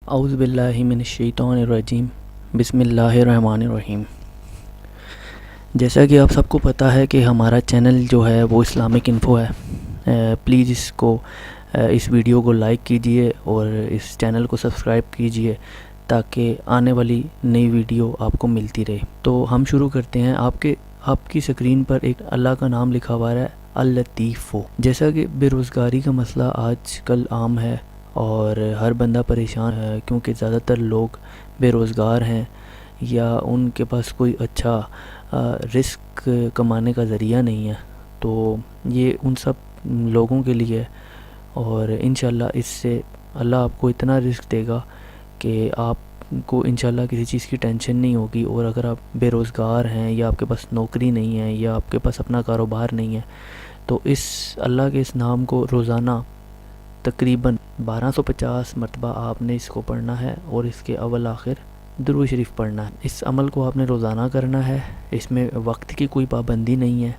اعوذ باللہ من الشیطان الرجیم، بسم اللہ الرحمن الرحیم۔ جیسا کہ آپ سب کو پتہ ہے کہ ہمارا چینل جو ہے وہ اسلامک انفو ہے۔ پلیز اس ویڈیو کو لائک کیجئے اور اس چینل کو سبسکرائب کیجئے تاکہ آنے والی نئی ویڈیو آپ کو ملتی رہے۔ تو ہم شروع کرتے ہیں۔ آپ کی سکرین پر ایک اللہ کا نام لکھا ہوا ہے، اللطیف۔ جیسا کہ بے روزگاری کا مسئلہ آج کل عام ہے اور ہر بندہ پریشان ہے، کیونکہ زیادہ تر لوگ بے روزگار ہیں یا ان کے پاس کوئی اچھا رزق کمانے کا ذریعہ نہیں ہے۔ تو یہ ان سب لوگوں کے لیے، اور انشاءاللہ اس سے اللہ آپ کو اتنا رزق دے گا کہ آپ کو انشاءاللہ کسی چیز کی ٹینشن نہیں ہوگی۔ اور اگر آپ بے روزگار ہیں یا آپ کے پاس نوکری نہیں ہے یا آپ کے پاس اپنا کاروبار نہیں ہے، تو اس اللہ کے اس نام کو روزانہ تقریباً 1250 مرتبہ آپ نے اس کو پڑھنا ہے اور اس کے اول آخر درود شریف پڑھنا ہے۔ اس عمل کو آپ نے روزانہ کرنا ہے۔ اس میں وقت کی کوئی پابندی نہیں ہے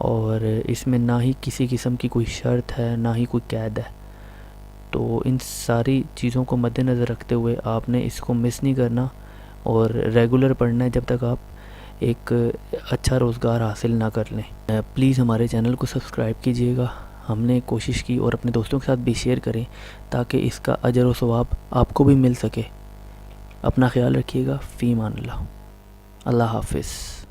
اور اس میں نہ ہی کسی قسم کی کوئی شرط ہے، نہ ہی کوئی قید ہے۔ تو ان ساری چیزوں کو مد نظر رکھتے ہوئے آپ نے اس کو مس نہیں کرنا اور ریگولر پڑھنا ہے جب تک آپ ایک اچھا روزگار حاصل نہ کر لیں۔ پلیز ہمارے چینل کو سبسکرائب کیجئے گا۔ ہم نے کوشش کی، اور اپنے دوستوں کے ساتھ بھی شیئر کریں تاکہ اس کا اجر و ثواب آپ کو بھی مل سکے۔ اپنا خیال رکھیے گا۔ فی امان اللہ۔ اللہ حافظ۔